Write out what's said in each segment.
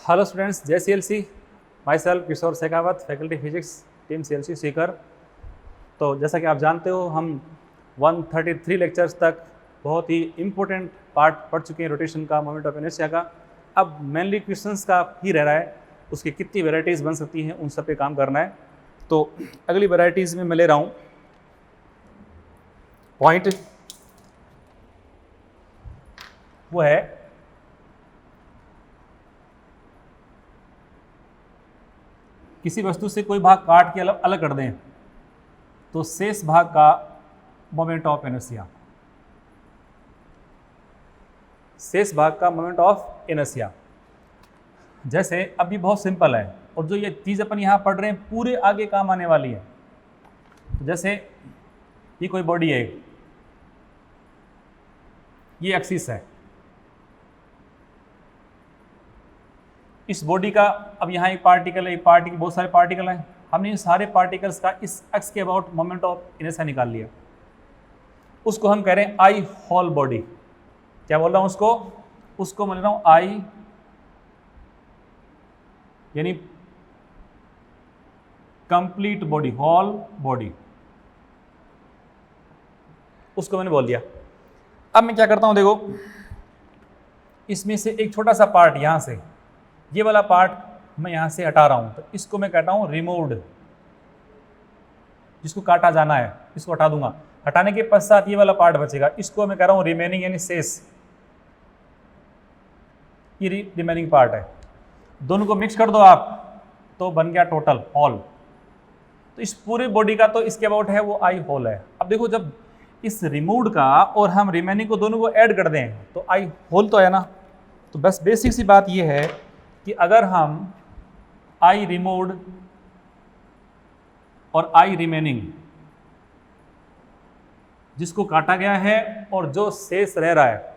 Hello students, जय CLC। Myself Kishore Shekhawat, faculty physics, team CLC Sikar. तो जैसा कि आप जानते हो, हम 133 लेक्चर्स तक बहुत ही इम्पोर्टेंट पार्ट पढ़ चुके हैं रोटेशन का, मोमेंट ऑफ इनर्शिया का। अब मेनली क्वेश्चंस का ही रह रहा है, उसकी कितनी वेराइटीज़ बन सकती हैं उन सब पे काम करना है। तो अगली वेराइटीज़ में मैं ले रहा हूँ पॉइंट, वो है किसी वस्तु से कोई भाग काट के अलग कर दें तो शेष भाग का मोमेंट ऑफ इनर्शिया, शेष भाग का मोमेंट ऑफ इनर्शिया। जैसे अभी बहुत सिंपल है, और जो ये चीज़ अपन यहाँ पढ़ रहे हैं पूरे आगे काम आने वाली है। तो जैसे ये कोई बॉडी है, ये एक्सिस है, इस बॉडी का अब यहाँ एक पार्टिकल है, बहुत सारे पार्टिकल हैं। हमने इन सारे पार्टिकल्स का इस एक्स के अबाउट मोमेंट ऑफ इनर्शिया निकाल लिया। उसको हम कह रहे हैं आई होल बॉडी। क्या बोल रहा हूँ उसको मैं ले रहा हूँ आई, यानी कंप्लीट बॉडी, होल बॉडी, उसको मैंने बोल दिया। अब मैं क्या करता हूं, देखो इसमें से एक छोटा सा पार्ट, यहां से ये वाला पार्ट मैं यहां से हटा रहा हूं, तो इसको मैं कहता हूं रिमूव्ड। जिसको काटा जाना है इसको हटा दूंगा। हटाने के पश्चात ये वाला पार्ट बचेगा, इसको मैं कह रहा हूं रिमेनिंग, यानी शेष। ये रिमेनिंग पार्ट है। दोनों को मिक्स कर दो आप तो बन गया टोटल होल। तो इस पूरे बॉडी का तो इसके अबाउट है वो आई होल है। अब देखो, जब इस रिमूव्ड का और हम रिमेनिंग को दोनों को ऐड कर दें तो आई होल तो है ना। तो बस बेसिक सी बात ये है कि अगर हम आई रिमूव्ड और आई रिमेनिंग, जिसको काटा गया है और जो शेष रह रहा है,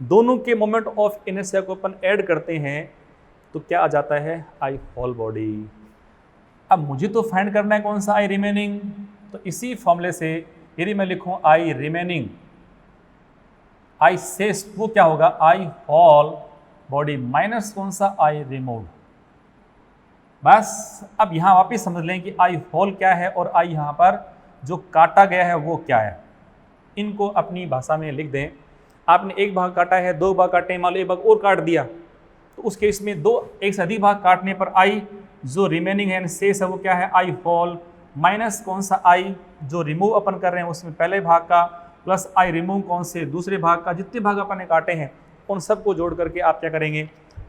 दोनों के मोमेंट ऑफ इनर्शिया को अपन ऐड करते हैं तो क्या आ जाता है, आई होल बॉडी। अब मुझे तो फाइंड करना है कौन सा, आई रिमेनिंग। तो इसी फॉर्मूले से यदि मैं लिखूं आई रिमेनिंग, आई शेष, वो क्या होगा, आई होल बॉडी माइनस कौन सा, आई रिमूव्ड। बस अब यहां वापिस समझ लें कि आई होल क्या है और आई यहां पर जो काटा गया है वो क्या है। इनको अपनी भाषा में लिख दें। आपने एक भाग काटा है, दो भाग काटे, मान लो एक भाग और काट दिया, तो उस केस में एक से अधिक भाग काटने पर आई जो रिमेनिंग है, शेष है, वो क्या है, आई होल माइनस कौन सा, आई जो रिमूव अपन कर रहे हैं उसमें पहले भाग का, प्लस आई रिमूव कौन से, दूसरे भाग का। जितने भाग अपन ने काटे हैं उन सबको जोड़ करके आप क्या करेंगे,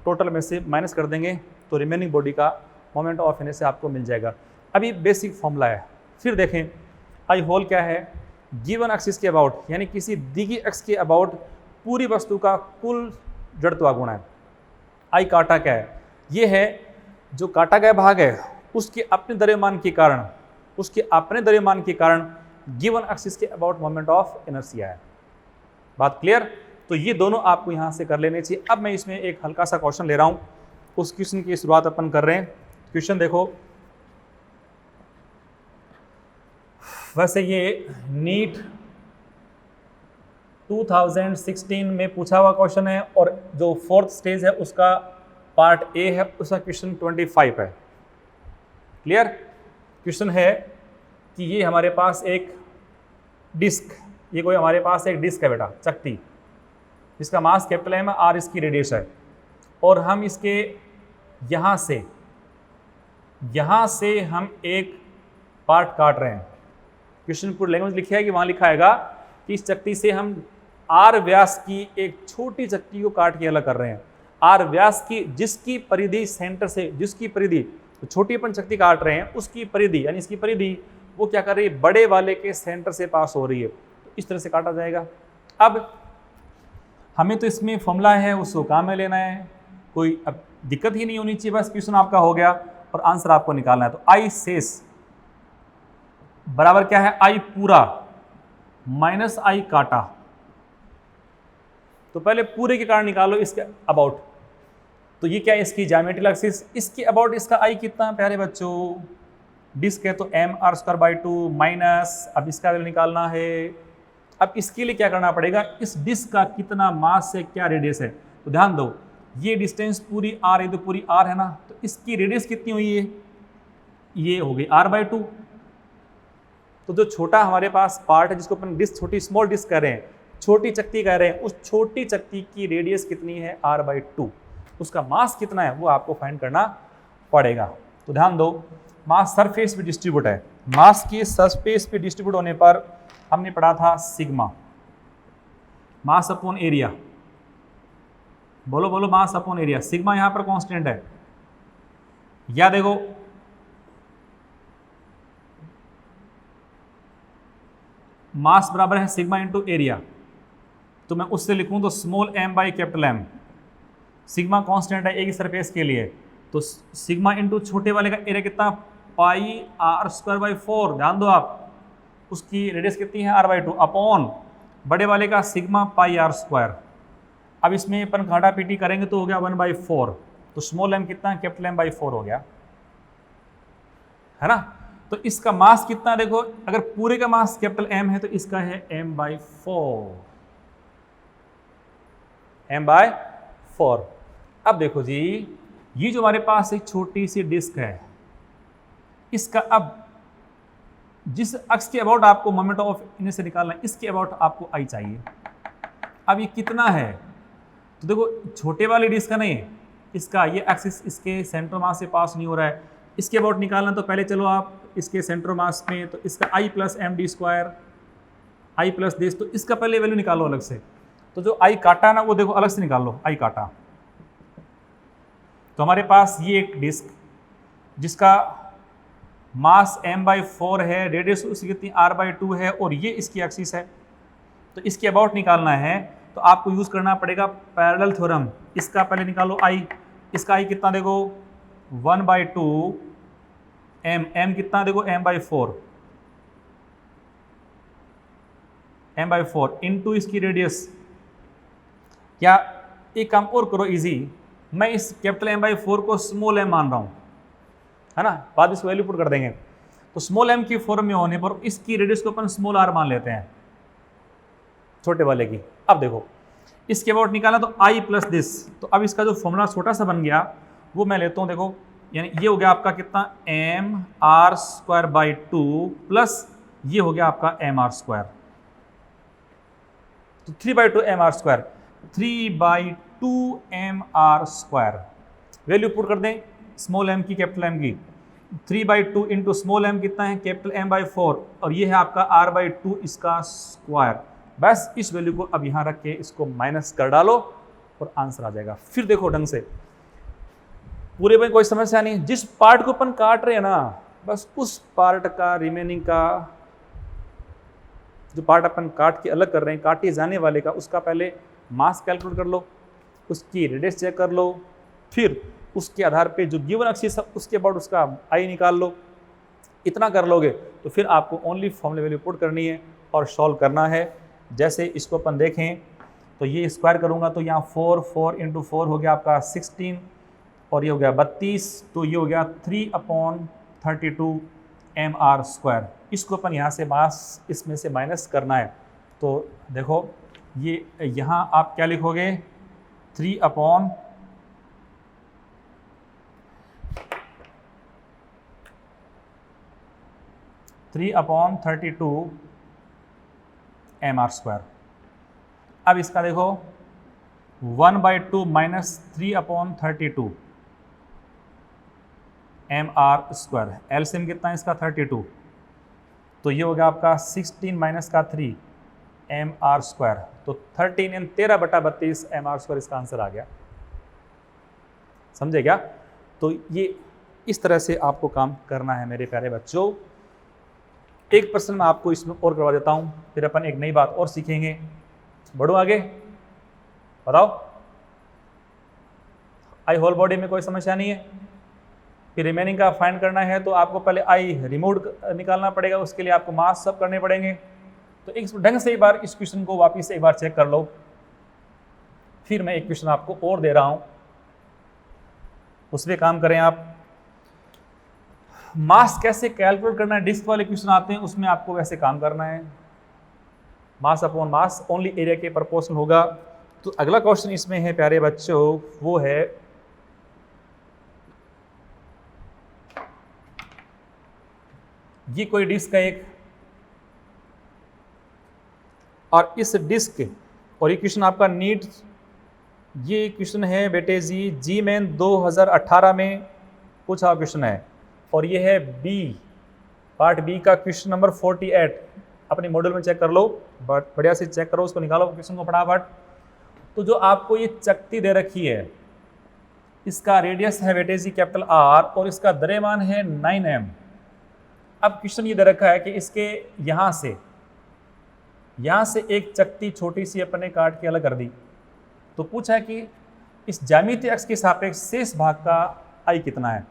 टोटल में से माइनस कर देंगे, तो रिमेनिंग बॉडी का मोमेंट ऑफ इनर्शिया आपको मिल जाएगा। अभी बेसिक फॉर्मूला है। फिर देखें आई होल क्या है, गिवन एक्सिस के अबाउट, यानी किसी दी गई एक्स के अबाउट पूरी वस्तु का कुल जड़त्व गुणा है। आई काटा क्या है, ये है जो काटा गया भाग है उसके अपने द्रव्यमान के कारण गिवन एक्सिस के अबाउट मोमेंट ऑफ इनर्शिया है। बात क्लियर। तो ये दोनों आपको यहां से कर लेने चाहिए। अब मैं इसमें एक हल्का सा क्वेश्चन ले रहा हूं, उस क्वेश्चन की शुरुआत अपन कर रहे हैं। क्वेश्चन देखो, वैसे ये नीट 2016 में पूछा हुआ क्वेश्चन है, और जो 4th स्टेज है उसका पार्ट ए है, उसका क्वेश्चन 25 है। क्लियर। क्वेश्चन है कि ये हमारे पास एक डिस्क, ये कोई हमारे पास एक डिस्क है बेटा, चकती, जिसका मास कैपिटल एम है, आर इसकी रेडियस है, और हम इसके यहाँ से हम एक पार्ट काट रहे हैं। क्वेश्चन पूरी लैंग्वेज लिखी है कि वहाँ लिखा है कि इस चकती से हम आर व्यास की एक छोटी चकती को काट के अलग कर रहे हैं। आर व्यास की जिसकी परिधि सेंटर से, जिसकी परिधि तो छोटी अपन चकती काट रहे हैं, उसकी परिधि यानी इसकी परिधि वो क्या कर रही है, बड़े वाले के सेंटर से पास हो रही है। तो इस तरह से काटा जाएगा। अब हमें तो इसमें फॉर्मूला है, उसको काम में लेना है, कोई अब दिक्कत ही नहीं होनी चाहिए। बस क्वेश्चन आपका हो गया और आंसर आपको निकालना है। तो आई शेष बराबर क्या है, आई पूरा माइनस आई काटा। तो पहले पूरे के कारण निकालो इसके अबाउट। तो ये क्या है, इसकी ज्यामिट्रिकल एक्सिस, इसके अबाउट इसका आई कितना प्यारे बच्चों, डिस्क है तो M R square by 2 minus, अब इसका वैल्यू निकालना है। अब इसके लिए क्या करना पड़ेगा, इस डिस्क का कितना मास है, क्या रेडियस है। तो ध्यान दो, ये डिस्टेंस पूरी आर है, तो पूरी आर है ना, तो इसकी रेडियस कितनी हुई है, ये हो गई r/2। तो जो छोटा हमारे पास पार्ट है जिसको अपन डिस्क, छोटी स्मॉल डिस्क कह रहे हैं, छोटी चक्ति कह रहे हैं, उस छोटी चक्ति की रेडियस कितनी है, r/2। उसका मास कितना है वो आपको फाइंड करना पड़ेगा। तो ध्यान दो, मास सरफेस पे डिस्ट्रीब्यूट है, मास के सरफेस पे डिस्ट्रीब्यूट होने पर हमने पढ़ा था सिग्मा, मास अपॉन एरिया। बोलो बोलो, मास अपॉन एरिया। सिग्मा यहां पर कांस्टेंट है, या देखो मास बराबर है सिग्मा इंटू एरिया, तो मैं उससे लिखूं तो small m by capital M। Sigma constant है एक ही सरफेस के लिए, तो सिग्मा इंटू छोटे वाले का एरिया कितना, πr²/4। ध्यान दो आप, उसकी रेडियस कितनी है, r/2 अपॉन बड़े वाले का सिग्मा πr²। अब इसमें अपन घाटा पीटी करेंगे तो हो गया 1/4, तो स्मॉल m कितना है, कैपिटल M/4 हो गया, है ना। तो इसका मास कितना, देखो अगर पूरे का मास कैपिटल M है तो इसका है m/4। अब देखो जी, ये जो हमारे पास एक छोटी सी डिस्क है, इसका अब जिस अक्ष के अबाउट आपको मोमेंट ऑफ इनर्शिया निकालना है, इसके अबाउट आपको I चाहिए। अब ये कितना है, तो देखो छोटे वाली डिस्क का नहीं, इसका ये एक्सिस इसके सेंटर मास से पास नहीं हो रहा है, इसके अबाउट निकालना। तो पहले चलो आप इसके सेंटर मास में, तो इसका I + md², I + दिस, तो इसका पहले वैल्यू निकालो अलग से। तो जो I काटा ना वो देखो अलग से निकाल लो, I काटा। तो हमारे पास ये एक डिस्क जिसका मास m/4 है, रेडियस उसकी कितनी r/2 है, और ये इसकी एक्सिस है। तो इसके अबाउट निकालना है तो आपको यूज करना पड़ेगा पैरेलल थ्योरम। इसका पहले निकालो I, इसका I कितना देखो 1/2 m कितना देखो m/4 इंटू इसकी रेडियस। क्या एक काम और करो इजी, मैं इस कैपिटल M/4 को स्मॉल m मान रहा हूं, है ना, बाद इसको वैल्यू पुट कर देंगे। तो स्मॉल m की फॉर्म में होने पर इसकी रेडियस को अपन स्मॉल r मान लेते हैं, छोटे वाले की। अब देखो इसके अबाउट निकाला तो I + दिस, तो अब इसका जो फॉर्मूला छोटा सा बन गया वो मैं लेता हूँ, देखो यानी ये हो गया आपका कितना mr²/2 प्लस ये हो गया आपका mr², तो 3/2 mr², 3/2 mr²। वैल्यू पुट कर दें स्मॉल m की कैपिटल M की, 3/2 इंटू स्मॉल m कितना है कैपिटल M/4, और ये है आपका r/2 इसका स्क्वायर। बस इस वैल्यू को अब यहाँ रख के इसको माइनस कर डालो और आंसर आ जाएगा। फिर देखो ढंग से, पूरे में कोई समस्या नहीं, जिस पार्ट को अपन काट रहे हैं ना, बस उस पार्ट का रिमेनिंग का जो पार्ट अपन काट के अलग कर रहे हैं, काटे जाने वाले का, उसका पहले मास कैलकुलेट कर लो, उसकी रेडियस चेक कर लो, फिर उसके आधार पे जो गिवन एक्सिस है उसके बाद उसका I निकाल लो। इतना कर लोगे तो फिर आपको ओनली फॉर्मूला वैल्यू पुट करनी है और सॉल्व करना है। जैसे इसको अपन देखें तो ये स्क्वायर करूंगा तो यहाँ 4 इंटू 4 हो गया आपका 16, और ये हो गया 32, तो ये हो गया 3/32 mr²। इसको अपन यहाँ से मास इसमें से माइनस करना है, तो देखो ये यहाँ आप क्या लिखोगे 3/32 mr²। अब इसका देखो 1/2 माइनस 3/32 mr², एलसीएम कितना है इसका 32, तो ये हो गया आपका 16 माइनस का 3 mr², तो 13/32 mr² इसका आंसर आ गया। समझे क्या? तो ये इस तरह से आपको काम करना है मेरे प्यारे बच्चों। एक प्रश्न मैं आपको इसमें और करवा देता हूँ, फिर अपन एक नई बात और सीखेंगे। बढ़ो आगे, बताओ। आई होल बॉडी में कोई समस्या नहीं है। फिर रिमेनिंग का फाइंड करना है तो आपको पहले आई रिमूव निकालना पड़ेगा, उसके लिए आपको मास सब करने पड़ेंगे। तो एक ढंग से एक बार इस क्वेश्चन को वापस एक बार चेक कर लो। फिर मैं एक क्वेश्चन आपको और दे रहा हूँ, उस पर काम करें आप। मास कैसे कैलकुलेट करना है, डिस्क वाले क्वेश्चन आते हैं उसमें आपको वैसे काम करना है। Mass upon mass only area के प्रोपोर्शनल होगा। तो अगला क्वेश्चन इसमें है प्यारे बच्चों, वो है ये कोई डिस्क है एक, और इस डिस्क, और ये क्वेश्चन आपका नीट, ये क्वेश्चन है बेटे जी मैन 2018 में पूछा क्वेश्चन है, और ये है बी, पार्ट बी का क्वेश्चन नंबर 48। अपने मॉड्यूल में चेक कर लो, बट बढ़िया से चेक करो, उसको निकालो क्वेश्चन को फटाफट। तो जो आपको ये चकती दे रखी है, इसका रेडियस है बेटे जी कैपिटल आर, और इसका द्रव्यमान है 9m। अब क्वेश्चन ये दे रखा है कि इसके यहाँ से एक चकती छोटी सी अपने काट के अलग कर दी, तो पूछा है कि इस ज्यामितीय अक्ष के सापेक्ष शेष भाग का आई कितना है।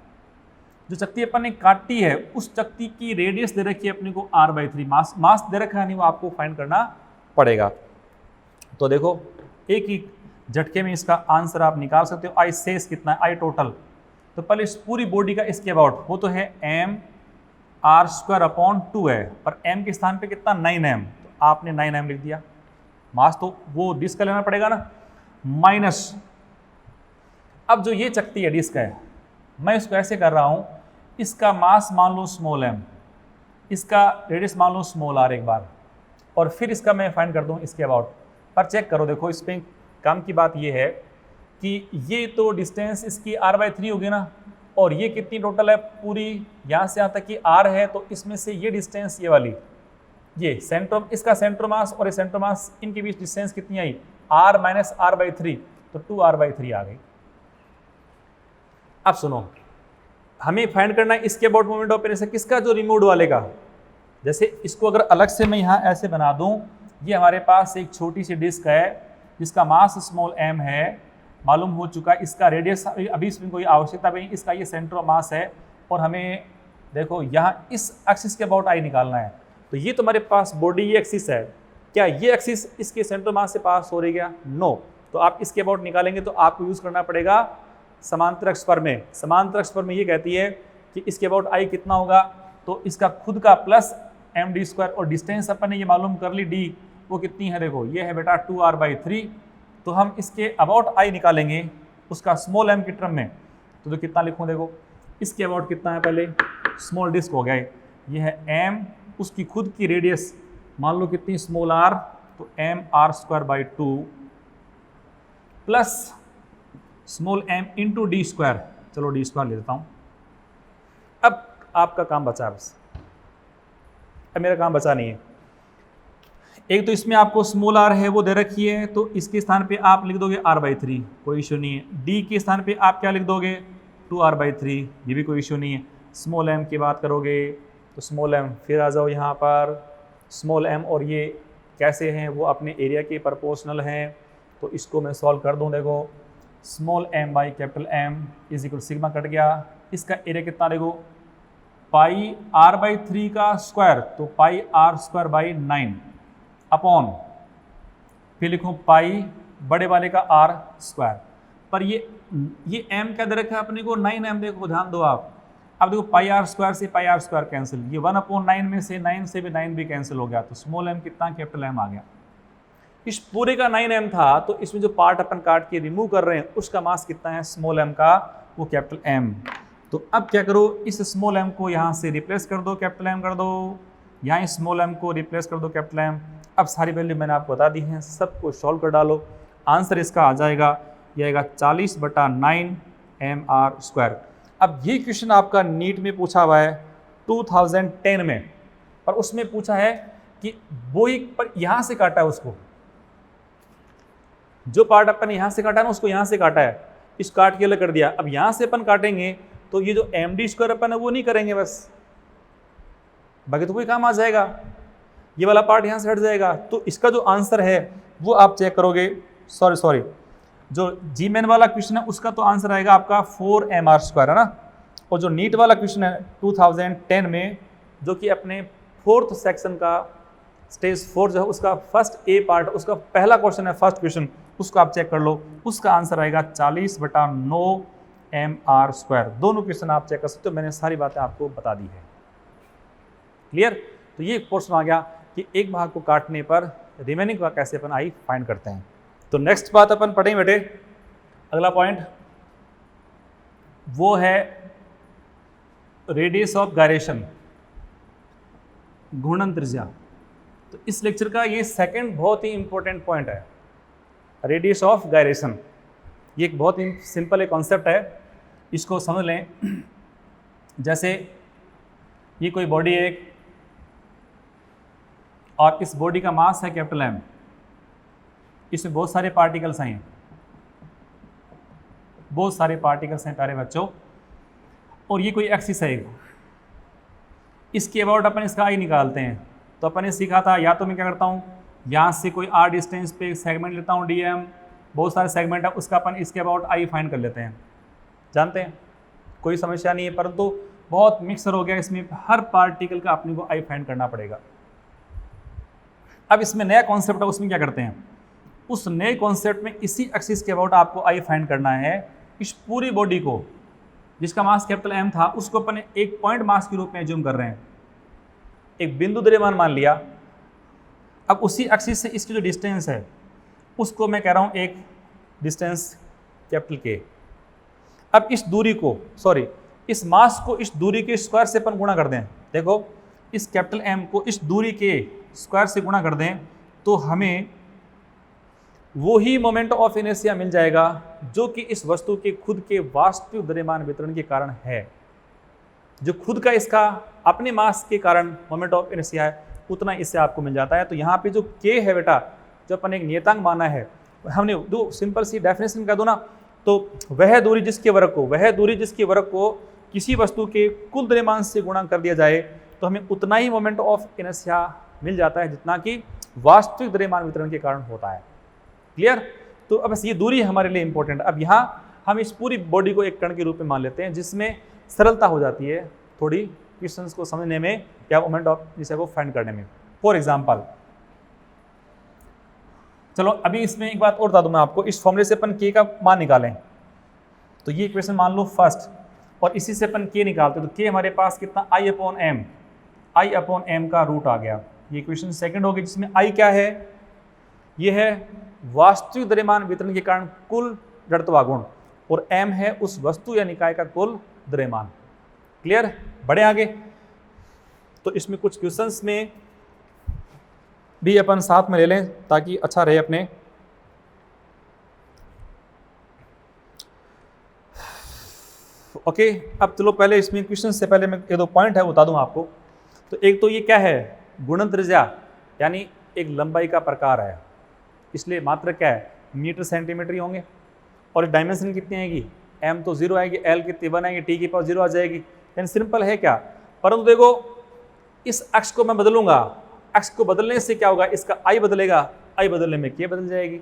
जो चकती अपन ने काटी है उस चकती की रेडियस दे रखी है अपने को r/3, मास दे रखा है नहीं, वो आपको फाइंड करना पड़ेगा। तो देखो एक ही झटके में इसका आंसर आप निकाल सकते हो। आई शेष कितना है, आई टोटल, तो पहले इस पूरी बॉडी का इसके अबाउट, वो तो है mr²/2 है, पर m के स्थान पे कितना 9m, तो आपने 9m लिख दिया। मास तो वो डिस्क का लेना पड़ेगा ना, माइनस, अब जो ये चकती है डिस्क है, मैं इसको ऐसे कर रहा हूं, इसका मास मान लो स्मॉल m, इसका रेडियस मान लो स्मॉल r एक बार, और फिर इसका मैं फाइंड कर दूं इसके अबाउट। पर चेक करो, देखो इस पे काम की बात ये है कि ये तो डिस्टेंस इसकी r/3 होगी ना, और ये कितनी टोटल है पूरी, यहाँ से यहाँ तक कि r है, तो इसमें से ये डिस्टेंस ये वाली, ये सेंटर, इसका सेंटर मास और ये सेंटर मास, इनके बीच डिस्टेंस कितनी आई, r माइनस r/3, तो 2r/3 आ गई। अब सुनो, हमें फाइंड करना है इसके अबाउट मोमेंट ऑफ इनर्शिया किसका, जो रिमूव्ड वाले का। जैसे इसको अगर अलग से मैं यहाँ ऐसे बना दूँ, ये हमारे पास एक छोटी सी डिस्क है जिसका मास स्मॉल m है, मालूम हो चुका है, इसका रेडियस अभी इसमें कोई आवश्यकता नहीं, इसका ये सेंटर ऑफ मास है, और हमें देखो यहाँ इस एक्सिस के अबाउट आई निकालना है। तो ये तुम्हारे पास बॉडी ये एक्सिस है, क्या ये एक्सिस इसके सेंटर मास से पास हो रही क्या, नो, तो आप इसके अबाउट निकालेंगे तो आपको यूज़ करना पड़ेगा समांतर अक्ष पर में। समांतर अक्ष पर में ये कहती है कि इसके अबाउट आई कितना होगा, तो इसका खुद का प्लस md², और डिस्टेंस अपन ने ये मालूम कर ली d, वो कितनी है, देखो ये है बेटा 2r/3, तो हम इसके अबाउट आई निकालेंगे उसका स्मॉल m की टर्म में, तो कितना लिखूँ, देखो इसके अबाउट कितना है, पहले स्मॉल डिस्क हो गया, ये है m, उसकी खुद की रेडियस मान लो कितनी स्मॉल r, तो mr²/2 plus small m into d², चलो d² ले लेता हूँ। अब आपका काम बचा, बस अब मेरा काम बचा नहीं है। एक तो इसमें आपको स्मॉल r है वो दे रखी है, तो इसके स्थान पे आप लिख दोगे r/3, कोई इशू नहीं है। d के स्थान पे आप क्या लिख दोगे, 2r/3, ये भी कोई इशू नहीं है। स्मॉल m की बात करोगे तो स्मॉल m, फिर आ जाओ यहाँ पर, स्मॉल m और ये कैसे हैं, वो अपने एरिया के प्रोपोर्शनल हैं, तो इसको मैं सॉल्व कर दूँ। देखो small m by capital M is equal sigma cut गया, इसका एरिया कितना, देखो पाई r/3 का स्क्वायर, तो पाई r²/9 अपॉन, फिर लिखूँ पाई बड़े वाले का r², पर ये m क्या दे रखा है अपने को 9m, देखो ध्यान दो आप। अब देखो पाई r² से पाई r² कैंसिल, ये 1/9 में से 9 से भी 9 भी कैंसिल हो गया, तो स्मॉल m कितना, कैपिटल M आ गया। इस पूरे का 9m था, तो इसमें जो पार्ट अपन काट के रिमूव कर रहे हैं उसका मास कितना है स्मॉल m का, वो कैपिटल M। तो अब क्या करो, इस स्मॉल m को यहाँ से रिप्लेस कर दो, कैपिटल M कर दो, यहाँ स्मॉल m को रिप्लेस कर दो, कैपिटल M। अब सारी वैल्यू मैंने आपको बता दी हैं, सबको सॉल्व कर डालो, आंसर इसका आ जाएगा, ये आएगा 40/9 mr²। अब ये क्वेश्चन आपका नीट में पूछा हुआ है 2010 में, और उसमें पूछा है कि बोई पर यहाँ से काटा है, उसको जो पार्ट अपन यहाँ से काटा है ना उसको यहाँ से काटा है, इस काट के अलग कर दिया। अब यहाँ से अपन काटेंगे तो ये जो md² अपन है वो नहीं करेंगे बस, बाकी तो कोई काम आ जाएगा, ये वाला पार्ट यहाँ से हट जाएगा। तो इसका जो आंसर है वो आप चेक करोगे, सॉरी जो जी मैन वाला क्वेश्चन है उसका तो आंसर आएगा आपका 4mr² है ना, और जो नीट वाला क्वेश्चन है 2010 में, जो कि अपने 4th सेक्शन का स्टेज 4 जो है उसका फर्स्ट ए पार्ट, उसका पहला क्वेश्चन है, फर्स्ट क्वेश्चन, उसको आप चेक कर लो, उसका आंसर आएगा 40/9 mr²। दोनों क्वेश्चन आप चेक कर सकते हो, मैंने सारी बातें आपको बता दी है। क्लियर? तो ये पोर्शन आ गया कि एक भाग को काटने पर रिमेनिंग का कैसे अपन आई फाइंड करते हैं। तो तो नेक्स्ट बात अपन पढ़ेंगे बेटे, अगला पॉइंट वो है रेडियस ऑफ गायरेशन, घूर्णन त्रिज्या। तो इस लेक्चर का ये सेकंड बहुत ही इंपॉर्टेंट पॉइंट है, रेडियस ऑफ गायरेशन। ये एक बहुत ही सिंपल एक कॉन्सेप्ट है, इसको समझ लें। जैसे ये कोई बॉडी है एक, और इस बॉडी का मास है कैपिटल M, इसमें बहुत सारे पार्टिकल्स हैं, बहुत सारे पार्टिकल्स हैं प्यारे बच्चों, और ये कोई एक्सिस है, इसके अबाउट अपन इसका आई निकालते हैं। तो अपन ने सीखा था, या तो मैं क्या करता हूँ, यहाँ से कोई r डिस्टेंस पे सेगमेंट लेता हूँ dm, बहुत सारे सेगमेंट है, उसका अपन इसके अबाउट आई फाइंड कर लेते हैं, जानते हैं, कोई समस्या नहीं है। परंतु बहुत मिक्सर हो गया, इसमें हर पार्टिकल का अपने को आई फाइंड करना पड़ेगा। अब इसमें नया कॉन्सेप्ट है, उसमें क्या करते हैं, उस नए कॉन्सेप्ट में इसी एक्सिस के अबाउट आपको आई फाइंड करना है। इस पूरी बॉडी को जिसका मास कैपिटल M था, उसको अपन एक पॉइंट मास के रूप में एज्यूम कर रहे हैं, एक बिंदु द्रव्यमान मान लिया। अब उसी एक्सिस से इसकी जो डिस्टेंस है उसको मैं कह रहा हूँ एक डिस्टेंस कैपिटल K। अब इस दूरी को, सॉरी इस मास को इस दूरी के स्क्वायर से अपन गुणा कर दें। देखो इस कैपिटल M को इस दूरी के स्क्वायर से गुणा कर दें तो हमें वो ही मोमेंट ऑफ इनर्शिया मिल जाएगा जो कि इस वस्तु के खुद के वास्तविक द्रव्यमान वितरण के कारण है। जो खुद का इसका अपने मास के कारण मोमेंट ऑफ इनर्शिया है, उतना इससे आपको मिल जाता है। तो यहाँ पे जो K है बेटा, जो अपन एक नियतांक माना है, हमने दो सिंपल सी डेफिनेशन कर दो ना, तो वह दूरी जिसके वर्ग को किसी वस्तु के कुल द्रव्यमान से गुणा कर दिया जाए तो हमें उतना ही मोमेंट ऑफ इनर्शिया मिल जाता है जितना कि वास्तविक द्रव्यमान वितरण के कारण होता है। क्लियर? तो अब बस ये दूरी हमारे लिए इंपॉर्टेंट है। अब यहाँ हम इस पूरी बॉडी को एक कण के रूप में मान लेते हैं, जिसमें सरलता हो जाती है थोड़ी क्वेश्चंस को समझने में या मोमेंट ऑफ इनर्शिया को फाइंड करने में। फॉर एग्जांपल, चलो अभी इसमें एक बात और बता दूं मैं आपको, इस फॉर्मूले से अपन K का मान निकालें तो ये इक्वेशन मान लो फर्स्ट, और इसी से अपन K निकालते तो K हमारे पास कितना I अपॉन M का रूट आ गया। ये इक्वेशन सेकंड होगी, जिसमें I क्या है, ये है वास्तविक द्रव्यमान वितरण के कारण कुल जड़त्वाघूर्ण, और M है उस वस्तु या निकाय का कुल द्रव्यमान। क्लियर? बढ़े आगे। तो इसमें कुछ क्वेश्चंस में भी अपन साथ में ले लें ताकि अच्छा रहे अपने। ओके, अब चलो पहले इसमें क्वेश्चन से पहले मैं ये दो पॉइंट है बता दूं आपको। तो एक तो ये क्या है, गुणन त्रिज्या, यानी एक लंबाई का प्रकार है, इसलिए मात्रा क्या है, मीटर सेंटीमीटर ही होंगे। और डायमेंशन कितनी आएगी, M तो 0 आएगी, L कितनी 1 आएगी, T की पावर 0 आ जाएगी। यानी सिंपल है क्या, परंतु देखो इस अक्ष को मैं बदलूंगा, अक्ष को बदलने से क्या होगा, इसका I बदलेगा, I बदलने में K बदल जाएगी।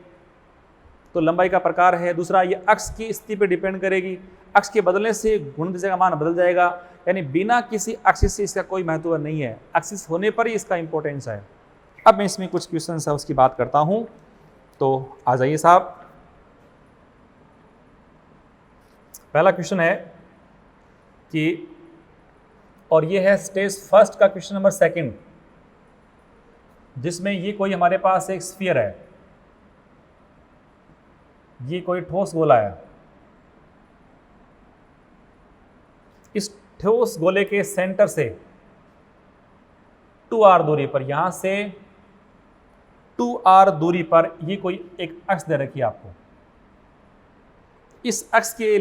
तो लंबाई का प्रकार है। दूसरा, ये अक्ष की स्थिति पे डिपेंड करेगी, अक्ष के बदलने से गुणन त्रिज्या का मान बदल जाएगा। यानी बिना किसी एक्सिस से इसका कोई महत्व नहीं है, एक्सिस होने पर ही इसका इंपॉर्टेंस है। अब मैं इसमें कुछ क्वेश्चन है उसकी बात करता हूं, तो आ जाइए साहब। पहला क्वेश्चन है कि, और ये है स्टेज फर्स्ट का क्वेश्चन नंबर सेकंड, जिसमें ये कोई हमारे पास एक स्फीयर है, ये कोई ठोस गोला है। इस ठोस गोले के सेंटर से 2r दूरी पर, यहां से 2r दूरी पर ये कोई एक अक्ष दे रखी है आपको। इस अक्ष के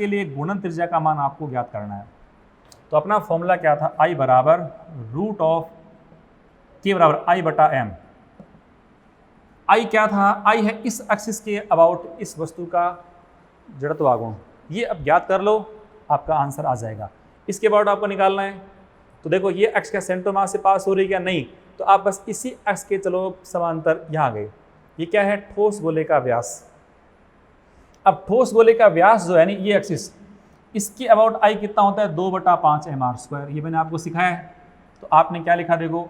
लिए गुणन त्रिज्या का मान आपको ज्ञात करना है। तो अपना फॉर्मूला क्या था, I बराबर रूट ऑफ K बराबर I बटा M। I क्या था, I है इस एक्सिस के अबाउट इस वस्तु का जड़त्वाघूर्ण। ये अब ज्ञात कर लो, आपका आंसर आ जाएगा। इसके अबाउट आपको निकालना है। तो देखो ये एक्स का सेंटर मास से पास हो रही है क्या, नहीं, तो आप बस इसी एक्स के चलो समांतर यहाँ गए। ये क्या है, ठोस गोले का व्यास। अब ठोस गोले का व्यास जो है ना, ये एक्सिस, इसके अबाउट I कितना होता है, 2/5 mr²। ये मैंने आपको सिखाया है। तो आपने क्या लिखा, देखो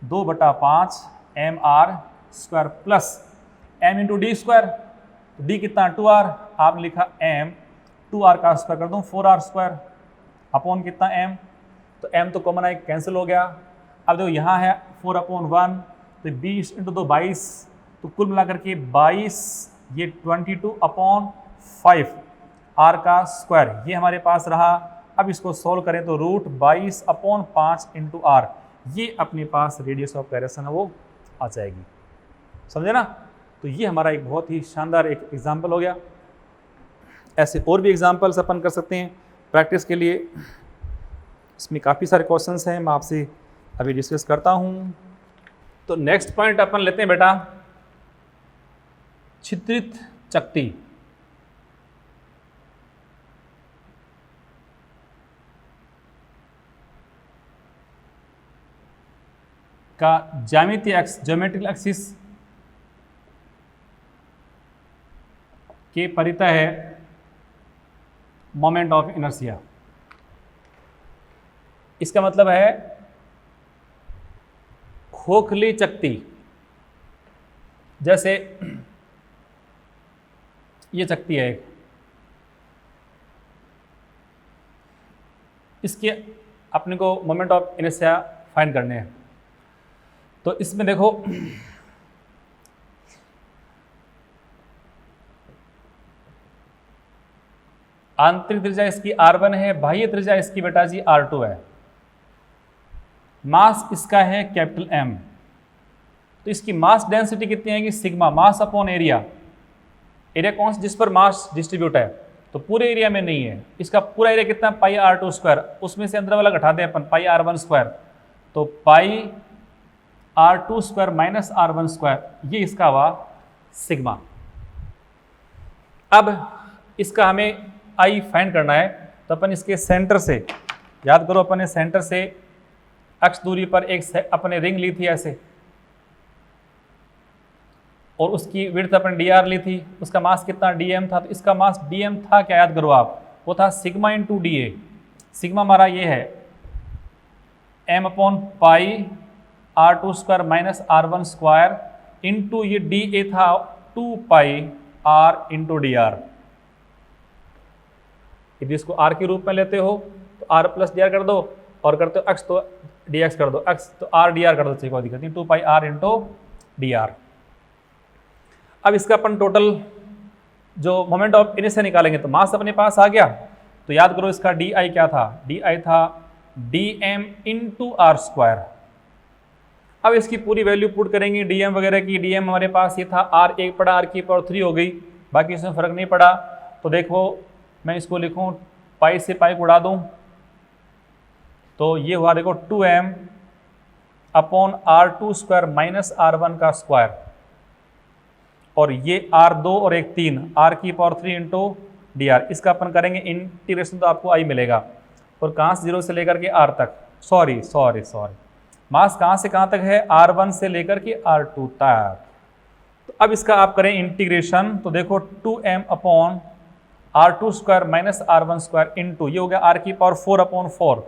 2/5 mr² plus m into D square. तो डी कितना, 2r, आपने लिखा m 2r का स्क्वायर कर दूँ 4r² अपॉन कितना m, तो m तो कॉमन है, कैंसिल हो गया। अब देखो यहाँ है 4/1, तो 20 इंटू 2 22, तो कुल मिलाकर के 22, ये 22/5 r का स्क्वायर ये हमारे पास रहा। अब इसको सॉल्व करें तो √22/5 इंटू r, ये अपने पास रेडियस ऑफ गायरेशन है वो आ जाएगी। समझे ना? तो ये हमारा एक बहुत ही शानदार एक एग्जाम्पल हो गया। ऐसे और भी एग्जाम्पल्स अपन कर सकते हैं प्रैक्टिस के लिए। इसमें काफ़ी सारे क्वेश्चंस हैं, मैं आपसे अभी डिस्कस करता हूँ। तो नेक्स्ट पॉइंट अपन लेते हैं बेटा, छिद्रित चकती। का ज्योमेट्रिकल एक्सिस के परितः है मोमेंट ऑफ इनर्शिया। इसका मतलब है खोखली चकती, जैसे ये चकती है एक, इसके अपने को मोमेंट ऑफ इनर्शिया फाइंड करने हैं। तो इसमें देखो आंतरिक त्रिज्या इसकी r1 है, बाह्य त्रिज्या इसकी बेटा जी r2 है, मास इसका है कैपिटल M। तो इसकी मास डेंसिटी कितनी आएगी? Sigma, mass upon area. Area कौन सा? जिस पर मास डिस्ट्रीब्यूट है, तो पूरे एरिया में नहीं है। इसका पूरा एरिया कितना? पाई r2 स्क्वायर, उसमें से अंदर वाला घटा दें अपन, पाई r1 स्क्वायर, तो पाई r2 square minus r1 square, ये इसका हुआ सिग्मा। अब इसका हमें आई फाइंड करना है, तो अपन इसके सेंटर से, याद करो अपन ने सेंटर से x दूरी पर एक अपने रिंग ली थी ऐसे, और उसकी विड्थ अपन dr ली थी, उसका मास कितना? dm था। तो इसका मास dm था क्या? याद करो आप, वो था सिग्मा इंटू da। सिग्मा हमारा ये है m upon pi r2 square minus r1 square into ये da था 2 पाई r इंटू dr। यदि इसको r के रूप में लेते हो तो r प्लस dr कर दो, और करते हो x तो dx कर दो, x तो r dr कर दो, कोई दिक्कत नहीं, 2 पाई r इंटू dr। अब इसका अपन टोटल जो मोमेंट ऑफ इनर्शिया निकालेंगे, तो मास अपने पास आ गया। तो याद करो इसका di क्या था? di था dm इंटू r स्क्वायर। अब इसकी पूरी वैल्यू पुट करेंगे dm वगैरह की। dm हमारे पास ये था r, एक पड़ा r की पावर 3 हो गई, बाकी इसमें फर्क नहीं पड़ा। तो देखो मैं इसको लिखूं, पाई से पाई को उड़ा दूं, तो ये हुआ देखो 2m upon r2 square minus r1 का स्क्वायर, और ये r2 और एक 3, r की पावर 3 इंटू dr। इसका अपन करेंगे इंटीग्रेशन, तो आपको i मिलेगा। और कहाँ से 0 से लेकर के r तक, सॉरी मास कहाँ से कहाँ तक है? r1 से लेकर के r2 तक। तो अब इसका आप करें इंटीग्रेशन, तो देखो 2m upon r2 square minus r1 square into ये हो गया r की पावर 4/4,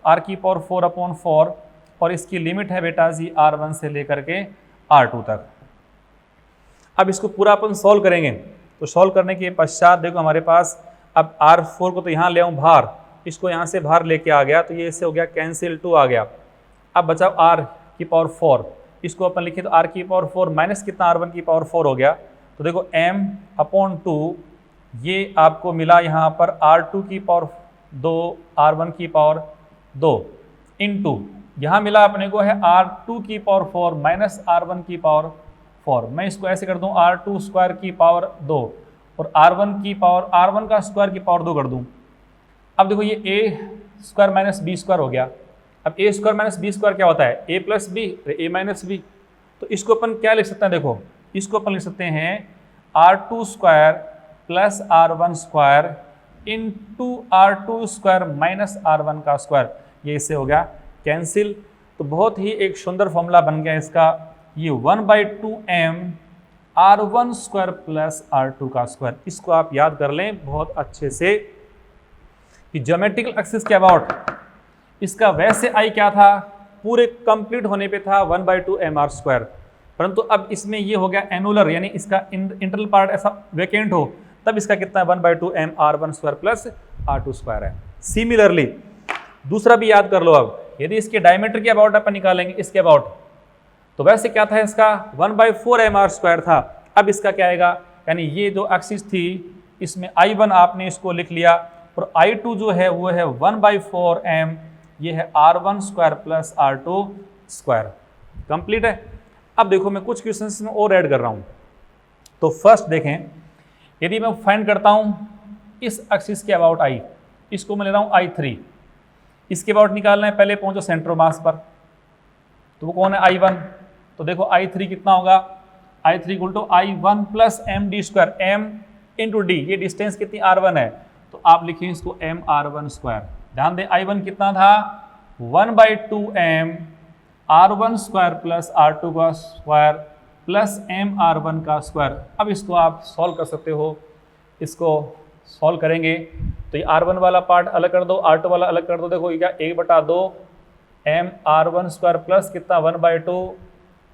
r की पावर 4/4, और इसकी लिमिट है बेटा जी r1 से लेकर के r2 तक। अब इसको पूरा अपन सॉल्व करेंगे, तो सॉल्व करने के पश्चात देखो हमारे पास अब r4 को तो यहाँ ले आऊँ बाहर, इसको यहाँ से बाहर लेके आ गया, तो ये इससे हो गया कैंसिल, 2 आ गया। अब बचा r की पावर 4, इसको अपन लिखे तो r की पावर 4 माइनस कितना? r1 की पावर 4 हो गया। तो देखो m/2 ये आपको मिला यहाँ पर r2 की पावर 2, r1 की पावर 2 इंटू यहाँ मिला अपने को है r2 की पावर 4 माइनस r1 की पावर 4। मैं इसको ऐसे कर दूँ r2 स्क्वायर की पावर 2 और r1 की पावर r1 का स्क्वायर की पावर 2 कर दूँ। अब देखो ये a square minus B square हो गया। अब a square minus B square क्या होता है? a plus B, a minus B. तो इसको अपन क्या लिख सकते हैं? देखो इसको अपन लिख सकते हैं r2 square plus r1 square into r2 square minus r1 का स्क्वायर, ये इससे हो गया कैंसिल। तो बहुत ही एक सुंदर फॉर्मूला बन गया इसका, ये 1/2m r1 square plus r2 का स्क्वायर। इसको आप याद कर लें बहुत अच्छे से कि ज्योमेट्रिकल एक्सिस के अबाउट इसका वैसे आई क्या था? पूरे कंप्लीट होने पे था 1/2m r स्क्वायर, परंतु अब इसमें ये हो गया एनुलर, यानी इसका इंटरनल पार्ट ऐसा वेकेंट हो, तब इसका कितना है? 1/2m r1 square plus r2 square है। सिमिलरली दूसरा भी याद कर लो। अब यदि इसके डायमीटर के अबाउट अपन निकालेंगे, इसके अबाउट, तो वैसे क्या था इसका 1/4mr² था, अब इसका क्या आएगा, यानी ये जो एक्सिस थी इसमें I1 आपने इसको लिख लिया और I2 जो है वो है 1/4m, ये है r1² प्लस r2²। कंप्लीट है। अब देखो मैं कुछ क्वेश्चंस में और ऐड कर रहा हूँ। तो फर्स्ट देखें, यदि मैं फाइंड करता हूँ इस एक्सिस के अबाउट I, इसको मैं ले रहा हूँ I3, इसके अबाउट निकालना है, पहले पहुँचो सेंटर ऑफ मास पर, तो वो कौन है I1। तो देखो I3 कितना होगा, I3 equal to I1 plus md², m into D, ये डिस्टेंस कितनी r1 है, तो आप लिखिए इसको mr1²। ध्यान दें I1 कितना था 1/2m r1² plus r2² plus mr1²। अब इसको आप सॉल्व कर सकते हो, इसको सॉल्व करेंगे तो ये r1 वाला पार्ट अलग कर दो, r2 वाला अलग कर दो, देखो ये क्या 1/2 mr1² प्लस कितना 1/2